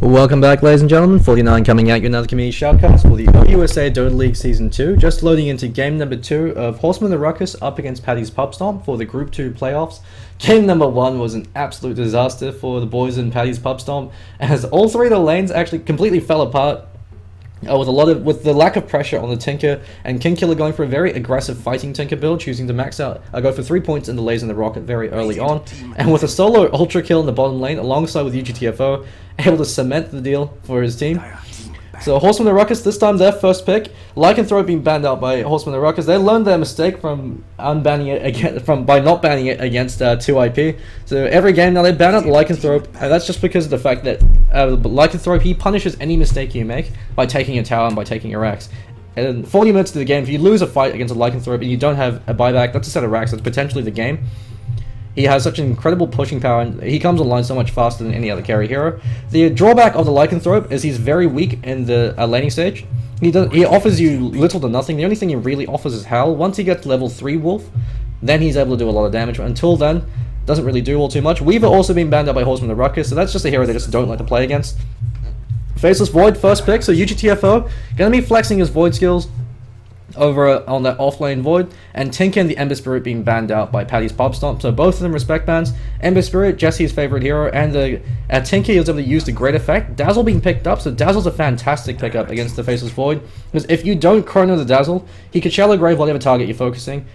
Welcome back, ladies and gentlemen. 49 coming at you another community shoutcast for the USA Dota League Season 2. Just loading into game number 2 of Horsemen and Ruckus up against Paddy's Pubstomp for the Group 2 playoffs. Game number 1 was an absolute disaster for the boys in Paddy's Pubstomp, as all three of the lanes actually completely fell apart. With the lack of pressure on the Tinker and Kingkiller going for a very aggressive fighting Tinker build, choosing to max out, go for 3 points in the laser and the rocket very early on, and with a solo ultra kill in the bottom lane alongside with UGTFO, able to cement the deal for his team. So Horsemen and Ruckus, this time their first pick. Lycanthrope being banned out by Horsemen and Ruckus. They learned their mistake from unbanning it again, by not banning it against 2IP. So every game now they ban out the Lycanthrope, and that's just because of the fact that Lycanthrope, he punishes any mistake you make by taking a tower and by taking a Rax. And 40 minutes to the game, if you lose a fight against a Lycanthrope and you don't have a buyback, that's a set of Rax, that's potentially the game. He has such an incredible pushing power, and he comes online so much faster than any other carry hero. The drawback of the Lycanthrope is he's very weak in the laning stage. He offers you little to nothing. The only thing he really offers is Howl. Once he gets level 3 Wolf, then he's able to do a lot of damage. But until then, doesn't really do all too much. Weaver also being banned out by Horsemen and Ruckus, so that's just a hero they just don't like to play against. Faceless Void, first pick, so UGTFO gonna be flexing his Void skills over on that offlane Void, and Tinker and the Ember Spirit being banned out by Paddy's Pubstomp. So both of them respect bans. Ember Spirit, Jesse's favorite hero, and the Tinker is able to use the great effect. Dazzle being picked up, so Dazzle's a fantastic pickup against the Faceless Void, because if you don't chrono the Dazzle, he could shallow grave whatever target you're focusing.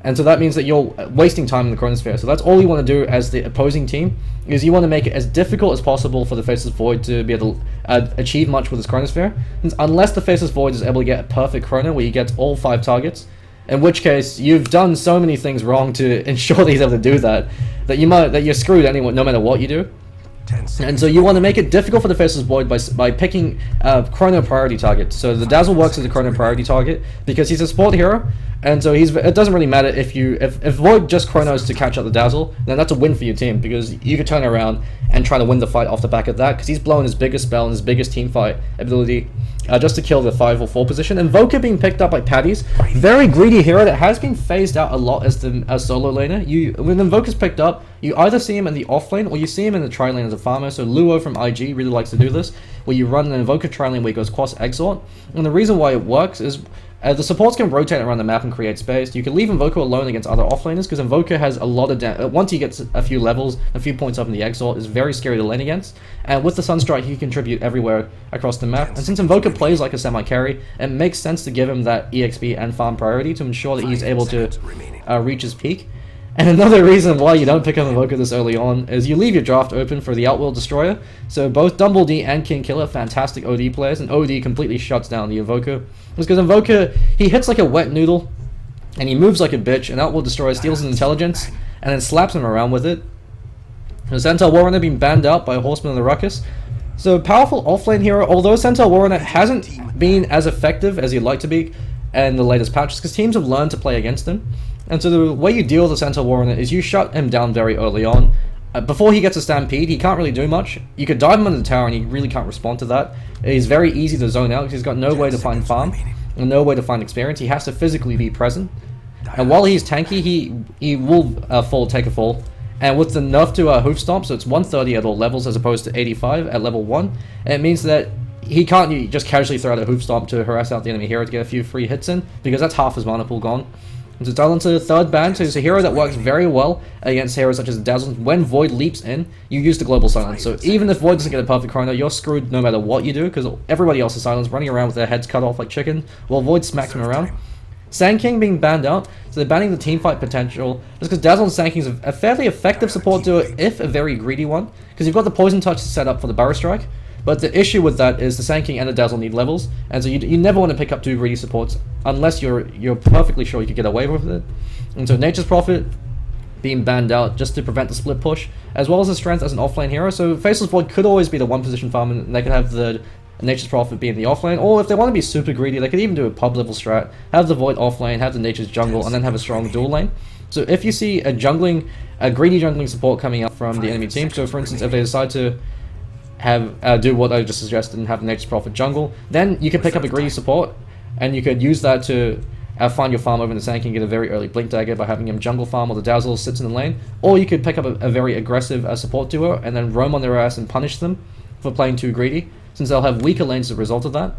And so that means that you're wasting time in the Chronosphere. So that's all you want to do as the opposing team, is you want to make it as difficult as possible for the Faceless Void to be able to achieve much with his Chronosphere. Since unless the Faceless Void is able to get a perfect Chrono where he gets all 5 targets, in which case you've done so many things wrong to ensure that he's able to do that, that you're screwed anyway, no matter what you do. And so you want to make it difficult for the Faceless Void by picking Chrono priority targets. So the Dazzle works as a Chrono priority target because he's a support hero, and so it doesn't really matter if Void just Chronos to catch up the Dazzle, then that's a win for your team, because you could turn around and try to win the fight off the back of that, because he's blowing his biggest spell and his biggest team fight ability just to kill the 5 or 4 position. And Invoker being picked up by Paddy's, very greedy hero that has been phased out a lot as solo laner. When Invoker's picked up, you either see him in the off lane or you see him in the tri lane as a farmer. So Luo from IG really likes to do this, where you run an Invoker tri lane where he goes cross Exort. And the reason why it works is the supports can rotate around the map and create space. You can leave Invoker alone against other offlaners, because Invoker has a lot of once he gets a few levels, a few points up in the Exalt, is very scary to lane against. And with the Sunstrike, he can contribute everywhere across the map. And since Invoker plays like a semi-carry, it makes sense to give him that EXP and farm priority to ensure that he's able to reach his peak. And another reason why you don't pick up Invoker this early on is you leave your draft open for the Outworld Destroyer. So both Dumbled and Kingkiller, fantastic OD players, and OD completely shuts down the Invoker. It's because Invoker, he hits like a wet noodle, and he moves like a bitch, and Outworld Destroyer steals his intelligence, and then slaps him around with it. The Centaur Warrunner being banned out by Horsemen and the Ruckus. So powerful offlane hero, although Centaur Warrunner hasn't been as effective as he'd like to be in the latest patches, because teams have learned to play against him. And so the way you deal with the Centaur Warrunner is you shut him down very early on. Before he gets a Stampede, he can't really do much. You could dive him under the tower and he really can't respond to that. He's very easy to zone out because he's got no way to find farm and no way to find experience. He has to physically be present. And while he's tanky, he will take a fall. And with the nerf to Hoofstomp, so it's 130 at all levels as opposed to 85 at level 1, it means that he can't just casually throw out a Hoofstomp to harass out the enemy hero to get a few free hits in, because that's half his mana pool gone. So it's down to the third ban, so he's a hero that works very well against heroes such as Dazzle. When Void leaps in, you use the Global Silence. So even if Void doesn't get a perfect chrono, you're screwed no matter what you do, because everybody else is silenced, running around with their heads cut off like chicken, while Void smacks him around. Sand King being banned out, so they're banning the teamfight potential, just because Dazzle and Sand King is a fairly effective support duo, if a very greedy one, because you've got the Poison Touch set up for the Burrow Strike. But the issue with that is the Sand King and the Dazzle need levels, and so you never want to pick up 2 greedy supports unless you're perfectly sure you could get away with it. And so Nature's Prophet being banned out just to prevent the split push, as well as his strength as an offlane hero. So Faceless Void could always be the 1 position farm, and they could have the Nature's Prophet be in the offlane, or if they want to be super greedy, they could even do a pub level strat, have the Void offlane, have the Nature's jungle, and then have a strong dual lane. So if you see a greedy jungling support coming up from the enemy team, so for instance if they decide to do what I just suggested and have Nature's Prophet jungle, then you could pick up a greedy support, and you could use that to find your farm over in the Sand King, get a very early Blink Dagger by having him jungle farm while the Dazzle sits in the lane, or you could pick up a very aggressive support duo and then roam on their ass and punish them for playing too greedy, since they'll have weaker lanes as a result of that.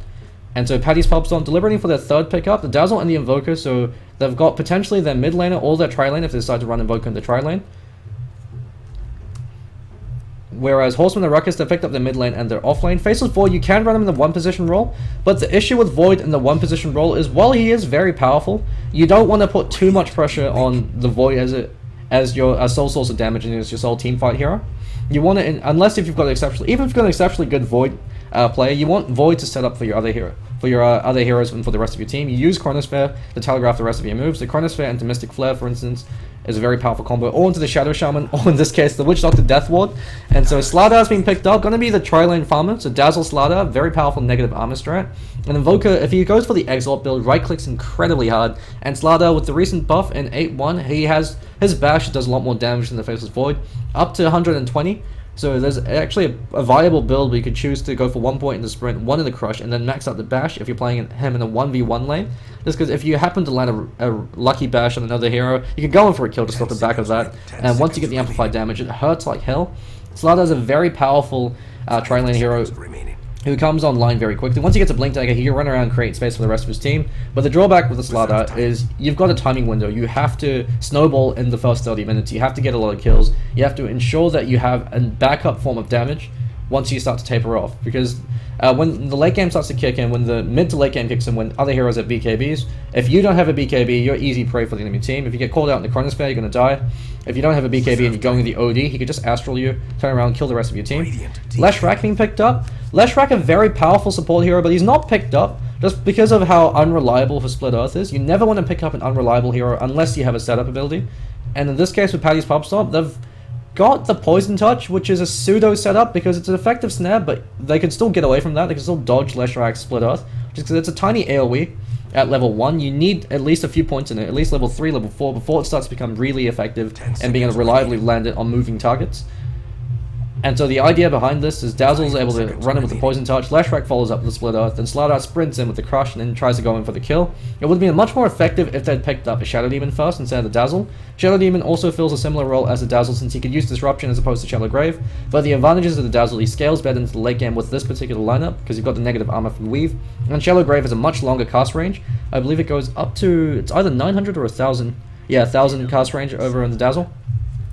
And so Paddy's Pubstomp deliberating for their third pickup, the Dazzle and the Invoker, so they've got potentially their mid laner or their tri lane if they decide to run Invoker in the tri lane. Whereas Horsemen and Ruckus, they picked up their mid lane and their off lane. Faceless Void, you can run him in the one position role, but the issue with Void in the one position role is while he is very powerful, you don't want to put too much pressure on the Void as your sole source of damage and as your sole teamfight hero. You want to, unless if you've got exceptionally, even if you've got an exceptionally good Void player, you want Void to set up for your other hero, for your other heroes and for the rest of your team. You use Chronosphere to telegraph the rest of your moves. The Chronosphere into Mystic Flare, for instance, is a very powerful combo, or into the Shadow Shaman, or in this case, the Witch Doctor Death Ward. And so Slardar has been picked up, going to be the tri-lane farmer, so Dazzle Slardar, very powerful negative armor strat. And Invoker, if he goes for the Exalt build, right-clicks incredibly hard, and Slardar, with the recent buff in 8-1, he has, his bash does a lot more damage than the Faceless Void, up to 120. So there's actually a viable build where you could choose to go for 1 point in the sprint, 1 in the crush, and then max out the bash if you're playing him in a 1v1 lane. Just because if you happen to land a lucky bash on another hero, you can go in for a kill just off the back of that. And once you get the amplified damage, it hurts like hell. Slardar is a very powerful tri-lane hero who comes online very quickly. Once he gets a Blink Dagger, he can run around and create space for the rest of his team. But the drawback with the Slardar is you've got a timing window. You have to snowball in the first 30 minutes. You have to get a lot of kills. You have to ensure that you have a backup form of damage once you start to taper off. Because when the late game starts to kick in, when the mid to late game kicks in, when other heroes have BKBs, if you don't have a BKB, you're easy prey for the enemy team. If you get called out in the Chronosphere, you're going to die. If you don't have a BKB and you're going with the OD, he could just Astral you, turn around, kill the rest of your team. Leshrac being picked up. Leshrac, a very powerful support hero, but he's not picked up just because of how unreliable for Split Earth is. You never want to pick up an unreliable hero unless you have a setup ability. And in this case with Paddy's Pubstomp, they've got the Poison Touch, which is a pseudo setup because it's an effective snare, but they can still get away from that. They can still dodge Leshrac's Split Earth, just because it's a tiny AoE at level 1. You need at least a few points in it, at least level 3, level 4, before it starts to become really effective and being able to reliably land it on moving targets. And so the idea behind this is Dazzle's able to run in with the Poison Touch, Leshrac follows up with the Split Earth, then Slardar sprints in with the Crush and then tries to go in for the kill. It would have been much more effective if they'd picked up a Shadow Demon first instead of the Dazzle. Shadow Demon also fills a similar role as the Dazzle since he could use Disruption as opposed to Shallow Grave, but the advantages of the Dazzle, he scales better into the late game with this particular lineup because you've got the negative armor from Weave, and Shallow Grave has a much longer cast range. I believe it goes up to, it's either 900 or 1000, yeah, 1000 cast range over in the Dazzle.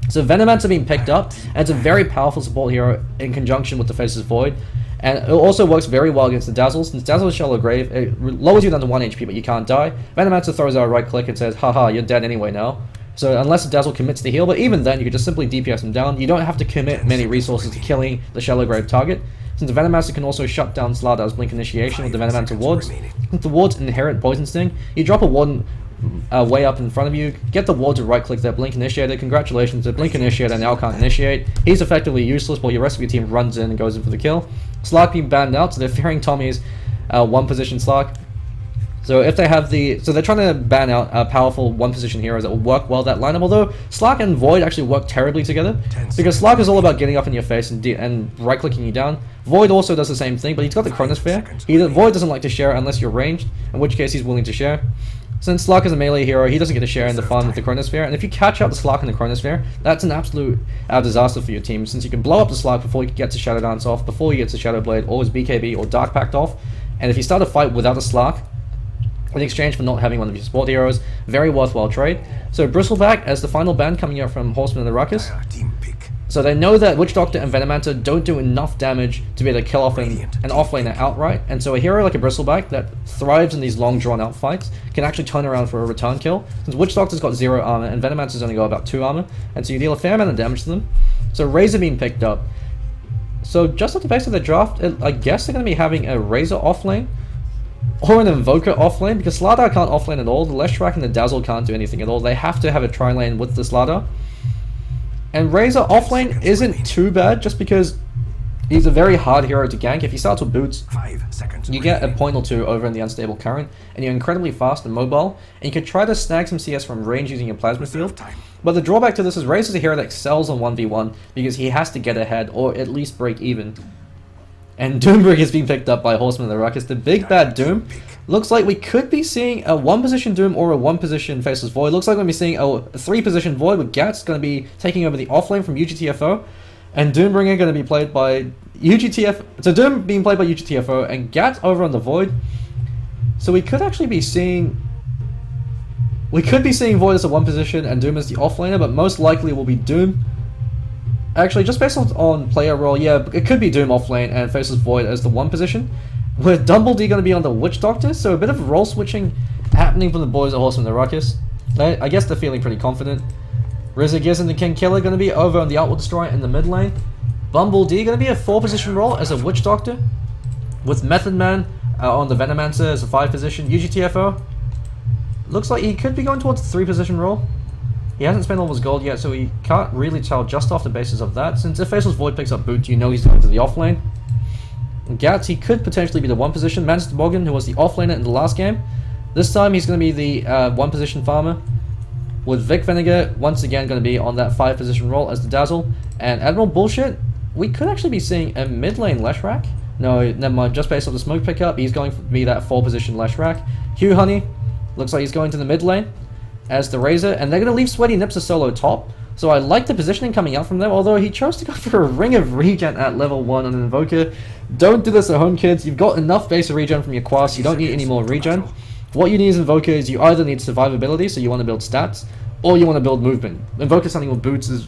So Venomancer being picked up, and it's a very powerful support hero in conjunction with the Faceless Void. And it also works very well against the Dazzle, since Dazzle is Shallow Grave, it lowers you down to 1 HP but you can't die. Venomancer throws out a right click and says, haha, you're dead anyway now. So unless the Dazzle commits to heal, but even then you can just simply DPS him down. You don't have to commit many resources to killing the Shallow Grave target. Since the Venomancer can also shut down Slardar's Blink Initiation with the Venomancer wards. Since the wards inherit Poison Sting, you drop a ward way up in front of you, get the ward to right click that Blink Initiator. Congratulations, the Blink Initiator now can't initiate. He's effectively useless while your rest of your team runs in and goes in for the kill. Slark being banned out, so they're fearing Tommy's one position Slark. So if they have the, so they're trying to ban out powerful one position heroes that will work well that lineup, although Slark and Void actually work terribly together, because Slark is all about getting up in your face and right clicking you down. Void also does the same thing, but he's got the Chronosphere. Void doesn't like to share unless you're ranged, in which case he's willing to share. Since Slark is a melee hero, he doesn't get to share in the fun with the Chronosphere, and if you catch out the Slark in the Chronosphere, that's an absolute disaster for your team, since you can blow up the Slark before he gets a Shadow Dance off, before he gets a Shadow Blade, or his BKB, or Dark Pact off, and if you start a fight without a Slark, in exchange for not having one of your support heroes, very worthwhile trade. So Bristleback as the final ban coming out from Horsemen and the Ruckus. So they know that Witch Doctor and Venomancer don't do enough damage to be able to kill off an offlaner outright, and so a hero like a Bristleback that thrives in these long drawn out fights can actually turn around for a return kill, since Witch Doctor's got 0 armor and Venomancer's only got about 2 armor, and so you deal a fair amount of damage to them. So Razor being picked up. So just at the base of the draft, I guess they're going to be having a Razor offlane, or an Invoker offlane, because Slardar can't offlane at all, the Leshrac and the Dazzle can't do anything at all, they have to have a tri-lane with the Slardar. And Razor offlane isn't too bad, just because he's a very hard hero to gank. If you start with boots, you get a point or two over in the Unstable Current, and you're incredibly fast and mobile, and you can try to snag some CS from range using your Plasma Field. But the drawback to this is Razor's a hero that excels on 1v1, because he has to get ahead, or at least break even. And Doombrig is being picked up by Horsemen of the Ruckus. The big bad Doom. Looks like we could be seeing a 1-position Doom or a 1-position Faceless Void. Looks like we're going to be seeing a 3-position Void with Gats going to be taking over the offlane from UGTFO. And Doombringer going to be played by UGTF, so Doom being played by UGTFO and Gat over on the Void. So we could actually be seeing, Void as the 1 position and Doom as the offlaner, but most likely will be Doom. Actually, just based on player role, yeah, it could be Doom offlane and faces Void as the 1 position. With Dumbledore going to be on the Witch Doctor, so a bit of role switching happening from the boys at Horsemen and Ruckus. I guess they're feeling pretty confident. RZA Giz and the King Killer going to be over on the Outward Destroyer in the mid lane. Bumble D going to be a 4 position role as a Witch Doctor. With Method Man on the Venomancer as a 5 position. UGTFO looks like he could be going towards the 3 position role. He hasn't spent all his gold yet, so he can't really tell just off the basis of that. Since if Faceless Void picks up Boot, you know he's going to the off lane. Gats, he could potentially be the 1 position. Manchester Morgan, who was the offlaner in the last game. This time he's going to be the 1 position farmer. With Vic Vinegar, once again going to be on that 5 position role as the Dazzle. And Admiral Bullshit, we could actually be seeing a mid lane Leshrac. No, never mind, just based off the smoke pickup, he's going to be that 4 position Leshrac. Hugh Honey, looks like he's going to the mid lane as the Razor. And they're going to leave Sweaty Nips a solo top. So I like the positioning coming out from them, although he chose to go for a Ring of Regen at level 1 on an Invoker. Don't do this at home, kids. You've got enough base of regen from your quest, you don't need any more regen. What you need as Invoker is you either need survivability, so you want to build stats, or you want to build movement. Invoker something with boots is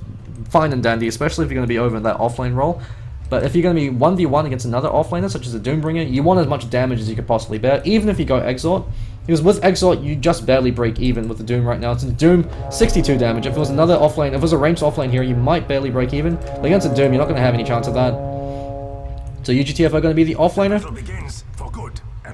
fine and dandy, especially if you're going to be over in that offlane role. But if you're going to be 1v1 against another offlaner, such as a Doombringer, you want as much damage as you could possibly bear, even if you go Exort. Because with Exort, you just barely break even with the Doom right now. Since Doom, 62 damage. If it was another offlane, if it was a ranged offlane here, you might barely break even. But against a Doom, you're not going to have any chance of that. So UGTF are going to be the offlaner.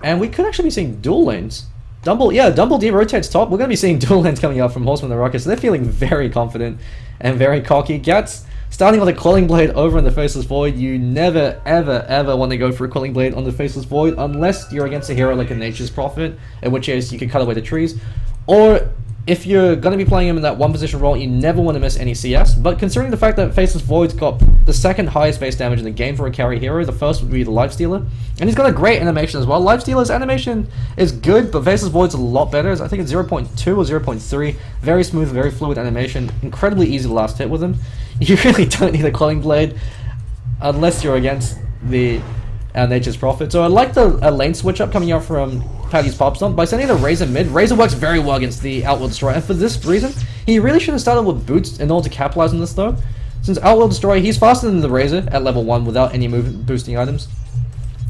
And we could actually be seeing dual lanes. Dumble D rotates top. We're going to be seeing dual lanes coming out from Horsemen and Ruckus. So they're feeling very confident and very cocky. Gats starting with a Quelling Blade over in the Faceless Void. You never, ever, ever want to go for a Quelling Blade on the Faceless Void unless you're against a hero like a Nature's Prophet, in which case you can cut away the trees. Or if you're going to be playing him in that 1 position role, you never want to miss any CS. But considering the fact that Faceless Void's got the 2nd highest base damage in the game for a carry hero, the first would be the Lifestealer. And he's got a great animation as well. Lifestealer's animation is good, but Faceless Void's a lot better. I think it's 0.2 or 0.3. Very smooth, very fluid animation. Incredibly easy to last hit with him. You really don't need a Quelling Blade unless you're against the Nature's Prophet. So I like the lane switch up coming out from Paddy's Pubstomp by sending the Razor mid. Razor works very well against the Outworld Destroyer, and for this reason, he really should have started with boots in order to capitalize on this though. Since Outworld Destroyer, he's faster than the Razor at level 1 without any movement boosting items.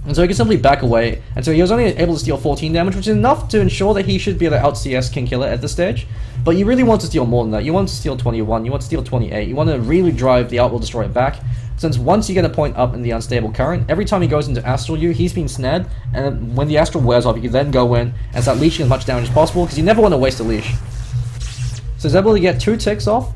And so he can simply back away, and so he was only able to steal 14 damage, which is enough to ensure that he should be able to out-CS King Killer at this stage. But you really want to steal more than that. You want to steal 21, you want to steal 28, you want to really drive the Outworld Destroyer back. Since once you get a point up in the Unstable Current, every time he goes into Astral U, he's been snared, and when the Astral wears off, you can then go in and start leashing as much damage as possible, because you never want to waste a leash. So he's able to get 2 ticks off.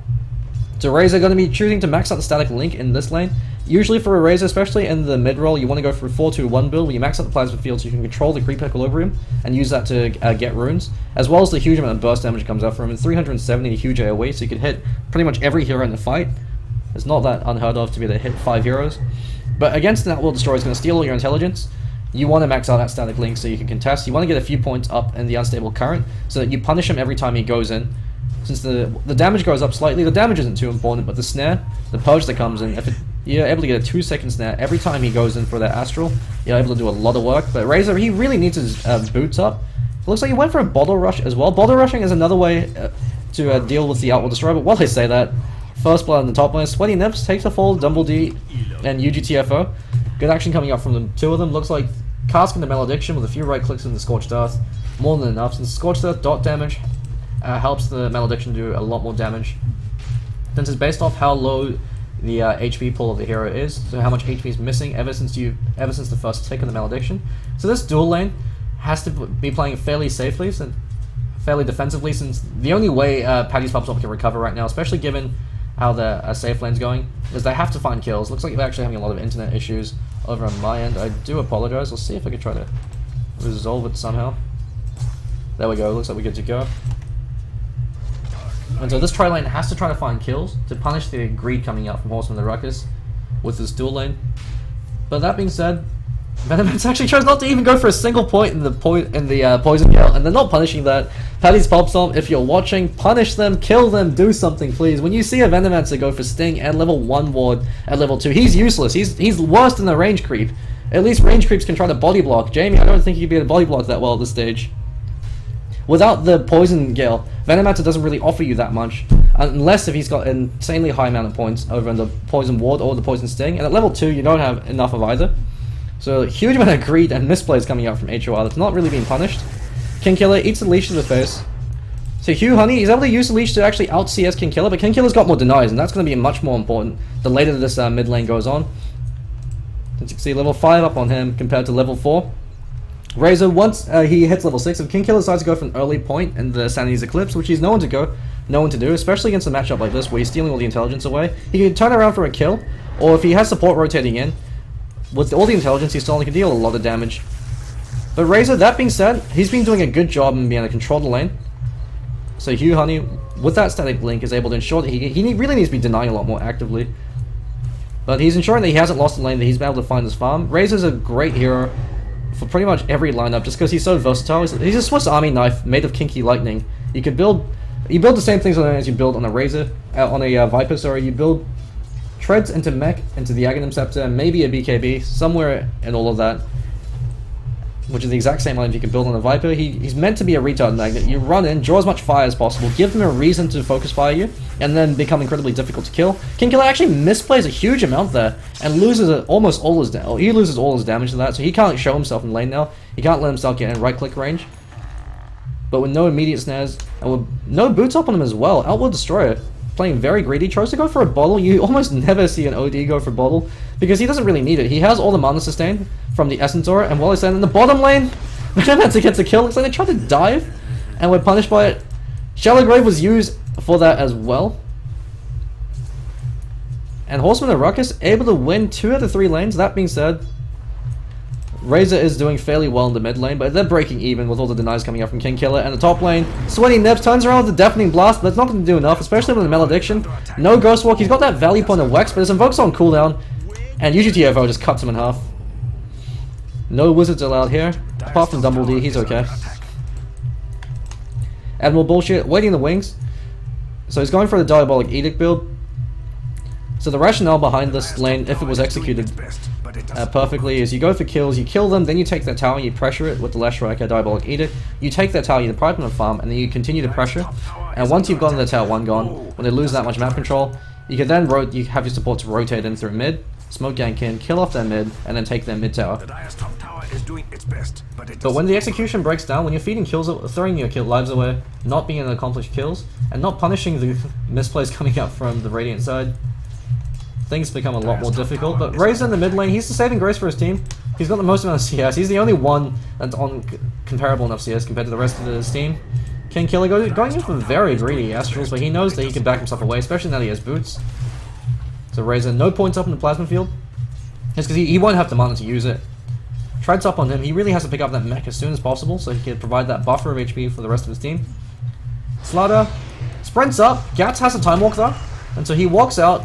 So Razor going to be choosing to max out the Static Link in this lane. Usually for a Razor, especially in the mid-roll, you want to go for a 4-2-1 build where you max out the Plasma Field so you can control the creep equilibrium and use that to get runes, as well as the huge amount of burst damage that comes out from him, and 370 huge AoE, so you can hit pretty much every hero in the fight. It's not that unheard of to be able to hit 5 heroes. But against that Outworld Destroyer is going to steal all your intelligence. You want to max out that Static Link so you can contest. You want to get a few points up in the Unstable Current so that you punish him every time he goes in. Since the damage goes up slightly, the damage isn't too important, but the snare, the purge that comes in, you're able to get a 2-second snare every time he goes in for that Astral, you're able to do a lot of work. But Razor, he really needs his boots up. It looks like he went for a Bottle Rush as well. Bottle Rushing is another way to deal with the Outworld Destroyer, but while I say that, first blood in the top lane, Sweaty Nips takes a fall, Dumble D, and UGTFO. Good action coming up from the 2 of them. Looks like casting the Malediction with a few right clicks in the Scorched Earth. More than enough, since Scorched Earth dot damage helps the Malediction do a lot more damage. Since it's based off how low the HP pool of the hero is, so how much HP is missing ever since the first tick of the Malediction. So this dual lane has to be playing fairly safely, fairly defensively, since the only way Paddy's Pubstomp can recover right now, especially given how the safe lane's going, is they have to find kills. Looks like they're actually having a lot of internet issues over on my end. I do apologize. Let's see if I can try to resolve it somehow. There we go. Looks like we're good to go. And so this tri-lane has to try to find kills to punish the greed coming out from Horsemen and Ruckus with this dual lane. But that being said, Venomance actually chose not to even go for a single point in the poison gale, and they're not punishing that. Paddy's Pubstomp, if you're watching, punish them, kill them, do something, please. When you see a Venomancer go for Sting and level 1 ward at level 2, he's useless. He's worse than a range creep. At least range creeps can try to body block. Jamie, I don't think you can be able to body block that well at this stage. Without the poison gale, Venomancer doesn't really offer you that much, unless if he's got an insanely high amount of points over in the poison ward or the poison sting, and at level 2 you don't have enough of either. So, huge amount of greed and misplays coming out from HOR that's not really being punished. King Killer eats the leash to the face. So Hugh Honey, he's able to use the leash to actually out-CS King Killer, but King Killer's got more denies, and that's going to be much more important the later this mid lane goes on. As you can see, level 5 up on him compared to level 4. Razor, once he hits level 6, if King Killer decides to go for an early point in the Sanity's Eclipse, which he's known to do, especially against a matchup like this where he's stealing all the intelligence away, he can turn around for a kill, or if he has support rotating in, with all the intelligence, he still only can deal a lot of damage. But Razor, that being said, he's been doing a good job in being able to control the lane. So Hugh Honey, with that static blink, is able to ensure that he really needs to be denying a lot more actively. But he's ensuring that he hasn't lost the lane, that he's been able to find his farm. Razor's a great hero for pretty much every lineup, just because he's so versatile. He's a Swiss Army knife made of kinky lightning. You build the same things on him as you build on a Razor, on a Viper. Sorry, you build treads into mech, into the Aghanim Scepter, and maybe a BKB, somewhere in all of that, which is the exact same line you can build on a Viper. He's meant to be a retard magnet. You run in, draw as much fire as possible, give them a reason to focus fire you, and then become incredibly difficult to kill. King Killer actually misplays a huge amount there, and loses almost all his damage. He loses all his damage to that, so he can't show himself in lane now. He can't let himself get in right-click range. But with no immediate snares, and with no boots up on him as well, Outward Destroyer, playing very greedy, tries to go for a bottle. You almost never see an OD go for bottle, because he doesn't really need it. He has all the mana sustain from the Essence Aura, and while he's standing in the bottom lane, Venomance gets a kill. Looks like they tried to dive, and we're punished by it. Shallow Grave was used for that as well. And Horsemen and Ruckus able to win 2 out of 3 lanes. That being said, Razor is doing fairly well in the mid lane, but they're breaking even with all the denies coming up from King Killer. And the top lane, Sweaty Nips turns around with the Deafening Blast, but it's not going to do enough, especially with the Malediction. No Ghost Walk, he's got that value point of Wex, but his Invoke's on cooldown, and UGTFO just cuts him in half. No Wizards allowed here, apart from Dumbledore, he's okay. Admiral Bullshit, waiting in the wings. So he's going for the Diabolic Edict build. So the rationale behind this lane, if it was executed perfectly, is you go for kills, you kill them, then you take that tower, you pressure it with the Leshraika Diabolic Edict, you take that tower, you deprive them of farm, and then you continue to pressure. And once you've gotten the tower 1 gone, when they lose that much map control, you can then you have your support to rotate in through mid, smoke gank in, kill off their mid, and then take their mid tower. But when the execution breaks down, when you're feeding kills, throwing your lives away, not being able to accomplish kills, and not punishing the misplays coming up from the Radiant side, things become a lot more difficult. But Razor in the mid lane, he's the saving grace for his team. He's got the most amount of CS. He's the only one that's on comparable enough CS compared to the rest of his team. King Killer going in for very greedy Astrals, but he knows that he can back himself away, especially now that he has boots. So Razor, no points up in the Plasma Field. It's because he won't have the mana to use it. Treads up on him, he really has to pick up that mech as soon as possible so he can provide that buffer of HP for the rest of his team. Slaughter sprints up, Gats has a Time Walk though, and so he walks out.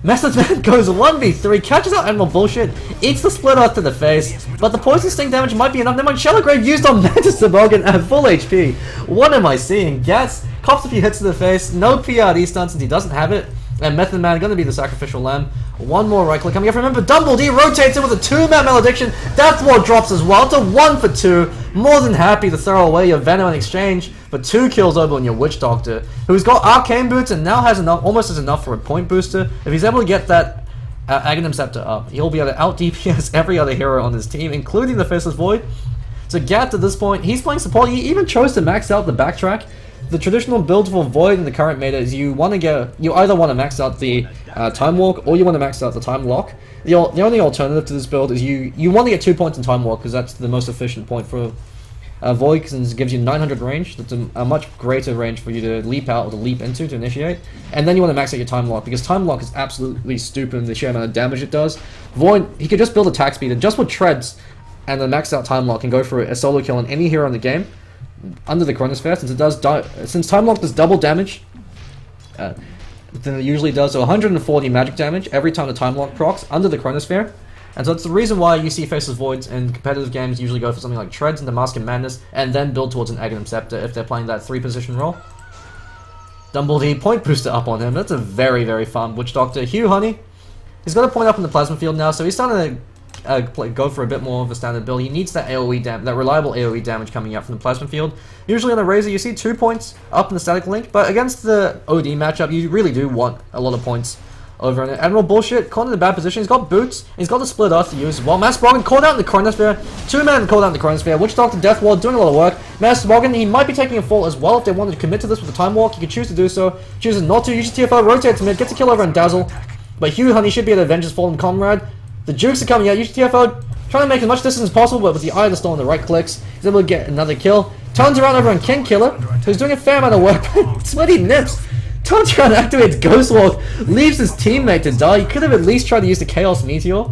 Method Man goes 1v3, catches out Admiral Bullshit, eats the Split Earth to the face, but the Poison Sting damage might be enough. Never mind, Shallow Grave used on Mantis Toboggan at full HP. What am I seeing? Gats cops a few hits to the face, no PRD stun since he doesn't have it, and Method Man going to be the sacrificial lamb. One more right click coming up. Remember, Dumbledore rotates in with a 2-man Malediction. Death Ward drops as well to 1 for 2. More than happy to throw away your Venom in exchange for 2 kills over on your Witch Doctor, who's got Arcane Boots and now has enough, almost as enough for a point booster. If he's able to get that Aghanim Scepter up, he'll be able to out DPS every other hero on his team, including the Faceless Void. So Gat, at this point, he's playing support. He even chose to max out the backtrack. The traditional build for Void in the current meta is you either want to max out the Time Walk or you want to max out the Time Lock. The only alternative to this build is you want to get 2 points in Time Walk because that's the most efficient point for Void, because it gives you 900 range. That's a much greater range for you to leap out or to leap into to initiate. And then you want to max out your Time Lock because Time Lock is absolutely stupid in the sheer amount of damage it does. Void, he could just build attack speed and just with treads and then max out Time Lock and go for a solo kill on any hero in the game. Under the Chronosphere, since Time Lock does double damage than it usually does, so 140 magic damage every time the Time Lock procs under the Chronosphere, And so it's the reason why you see Faceless Voids in competitive games usually go for something like Treads into Mask and Madness, and then build towards an Aghanim Scepter if they're playing that 3-position role. Dumbledore point booster up on him. That's a very, very fun Witch Doctor. Hugh Honey, he's got a point up in the plasma field now, so he's starting to go for a bit more of a standard build. He needs that AoE that reliable AoE damage coming out from the plasma field. Usually on the Razor, you see 2 points up in the static link, but against the OD matchup, you really do want a lot of points over in it. Admiral Bullshit, caught in a bad position. He's got boots. He's got the split earth to use as well. Master Boggin called out in the Chronosphere. 2-man called out in the Chronosphere. Witch Doctor, Death Ward doing a lot of work. Master Boggin, he might be taking a fall as well if they wanted to commit to this with the Time Walk. He could choose to do so. Chooses not to. Uses TFO, rotates to mid, gets a kill over and Dazzle. But Hugh Honey should be able to avenge his fallen comrade. The Jukes are coming out. Uses TFO, trying to make as much distance as possible, but with the Eye of the Storm and the right clicks, he's able to get another kill. Turns around over on King Killer, so he's doing a fair amount of work. Sweaty Nips turns around, activates Ghost Walk, leaves his teammate to die. He could have at least tried to use the Chaos Meteor.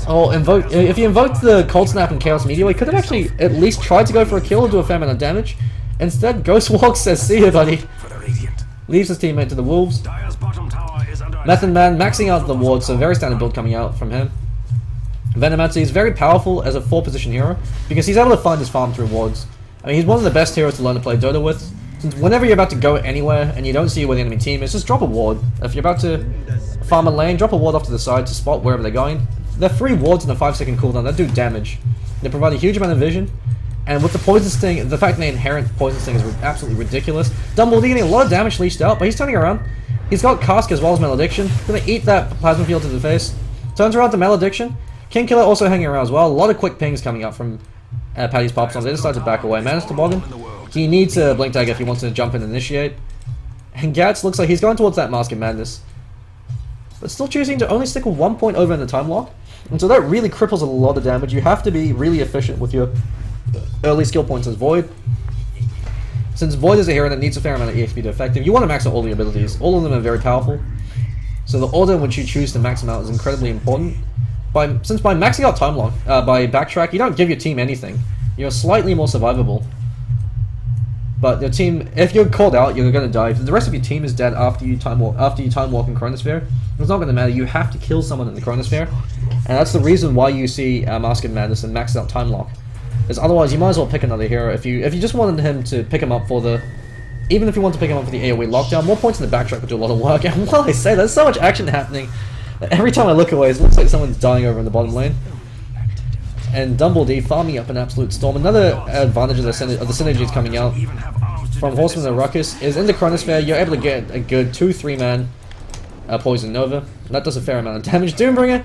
Or if he invoked the Cold Snap and Chaos Meteor, he could have actually at least tried to go for a kill and do a fair amount of damage. Instead, Ghost Walk says, see ya, buddy. Leaves his teammate to the Wolves. Method Man maxing out the ward, so very standard build coming out from him. Venomancer is very powerful as a 4-position hero because he's able to find his farm through wards. I mean, he's one of the best heroes to learn to play Dota with. Since whenever you're about to go anywhere and you don't see where the enemy team is, just drop a ward. If you're about to farm a lane, drop a ward off to the side to spot wherever they're going. They're 3 wards in a 5-second cooldown that do damage. They provide a huge amount of vision. And with the Poison Sting, the fact that the inherent Poison Sting is absolutely ridiculous. Dumbledore getting a lot of damage leashed out, but he's turning around. He's got Cask as well as Malediction. Gonna eat that Plasma Field to the face. Turns around to Malediction. King Killer also hanging around as well. A lot of quick pings coming up from Paddy's Pubstomp. They just start to back away. Manages to bog him. He needs a Blink Dagger if he wants to jump in and initiate. And Gats looks like he's going towards that Mask of Madness. But still choosing to only stick with 1 point over in the time lock. And so that really cripples a lot of damage. You have to be really efficient with your early skill points as Void. Since Void is a hero that needs a fair amount of EXP to be effective, you want to max out all the abilities. All of them are very powerful. So the order in which you choose to max them out is incredibly important. Since by maxing out time lock, by backtrack, you don't give your team anything. You're slightly more survivable. But your team, if you're called out, you're gonna die. If the rest of your team is dead after you time walk in Chronosphere, it's not gonna matter. You have to kill someone in the Chronosphere, and that's the reason why you see Mask of Madness and maxed out time lock. Because otherwise, you might as well pick another hero. If you just wanted him to pick him up for the, even if you want to pick him up for the AoE lockdown, more points in the backtrack would do a lot of work. And while I say that, there's so much action happening. Every time I look away, it looks like someone's dying over in the bottom lane. And Dumbledore farming up an absolute storm. Another advantage of the synergies coming out from Horsemen and Ruckus is in the Chronosphere, you're able to get a good 2-3-man Poison Nova. That does a fair amount of damage. Doombringer,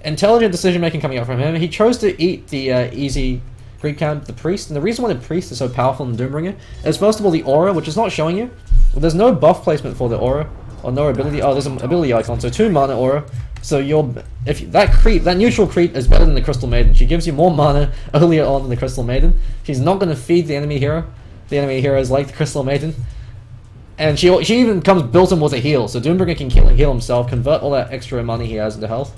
intelligent decision making coming out from him. He chose to eat the easy creep camp, the Priest. And the reason why the Priest is so powerful in Doombringer is first of all the aura, which is not showing you. There's no buff placement for the aura. Or no ability. Oh, there's an ability icon. So 2 mana aura. So that neutral creep is better than the Crystal Maiden. She gives you more mana earlier on than the Crystal Maiden. She's not going to feed the enemy hero. The enemy hero is like the Crystal Maiden. And she even comes built in with a heal. So Doombringer can heal himself, convert all that extra money he has into health.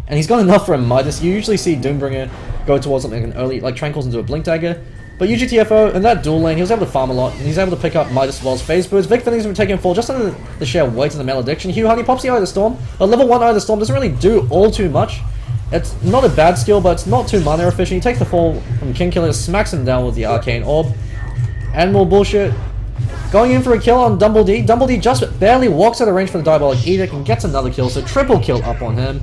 And he's got enough for a Midas. You usually see Doombringer go towards something like an early, like Tranquils into a Blink Dagger. But UGTFO, in that dual lane, he was able to farm a lot, and he's able to pick up Midas as well as Phase Boots. Vic Fenning's been taking full just under the sheer weight of the Malediction. Hugh Honey pops the Eye of the Storm, but level 1 Eye of the Storm doesn't really do all too much. It's not a bad skill, but it's not too mana efficient. He takes the fall from King Killer, smacks him down with the Arcane Orb. Animal Bullshit. Going in for a kill on Dumbledore. Dumbledore just barely walks out of range for the Diabolic Edict and gets another kill, so triple kill up on him.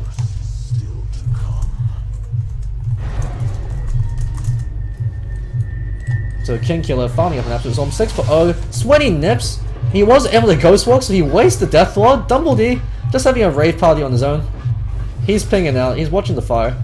So King Killer farming up an absolute storm. 6-0. Sweaty Nips. He was able to Ghost Walk, so he wastes the Death Lord. Dumbledore just having a rave party on his own. He's pinging out. He's watching the fire.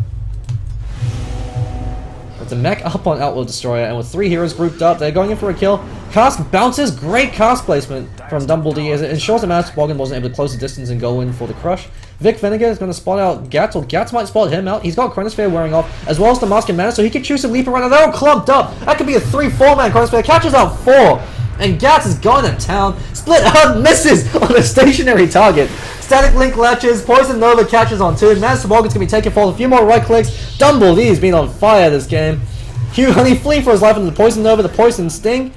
With the mech up on Outworld Destroyer, and with 3 heroes grouped up, they're going in for a kill. Cask bounces. Great cask placement from Dumbledore as it ensures that Master Boggin wasn't able to close the distance and go in for the crush. Vic Vinegar is going to spot out Gats, or Gats might spot him out. He's got Chronosphere wearing off, as well as the Mask of Madness, so he can choose to leap around. They're all clumped up. That could be a 3-4-man Chronosphere. Catches out 4. And Gats is going to town. Split up, misses on a stationary target. Static Link latches, Poison Nova catches on 2. Master Boggin's going to be taking fall. A few more right clicks. Dumbledore's been on fire this game. Hugh Honey fleeing for his life into the Poison Nova, the Poison Sting.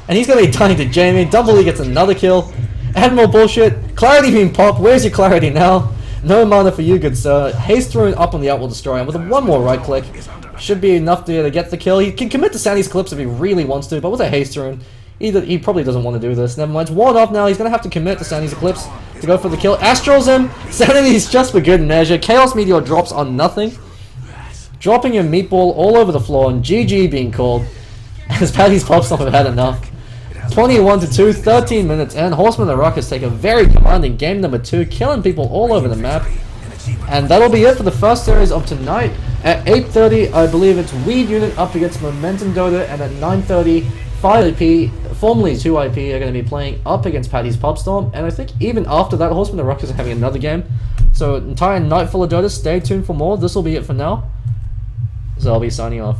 And he's going to be dying to Jamie. Dumbledore gets another kill. Admiral Bullshit. Clarity being popped. Where's your clarity now? No mana for you, good sir. Haste Rune up on the Outward Destroyer, and with one more right click, should be enough to get the kill. He can commit to Sandy's Eclipse if he really wants to, but with a Haste Rune, he probably doesn't want to do this. Never mind. It's ward off now. He's going to have to commit to Sandy's Eclipse to go for the kill. Astrals him. Sanity's just for good measure. Chaos Meteor drops on nothing. Dropping a meatball all over the floor, and GG being called. As Paddy's Pubstomp have had enough. 21-2, 13 minutes, and Horsemen of the Ruckus take a very commanding game number 2, killing people all over the map. And that'll be it for the first series of tonight. At 8:30, I believe it's Weed Unit up against Momentum Dota, and at 9:30, 5IP, formerly 2IP, are going to be playing up against Paddy's Pubstomp. And I think even after that, Horsemen of the Ruckus are having another game. So, entire night full of Dota. Stay tuned for more. This will be it for now. So, I'll be signing off.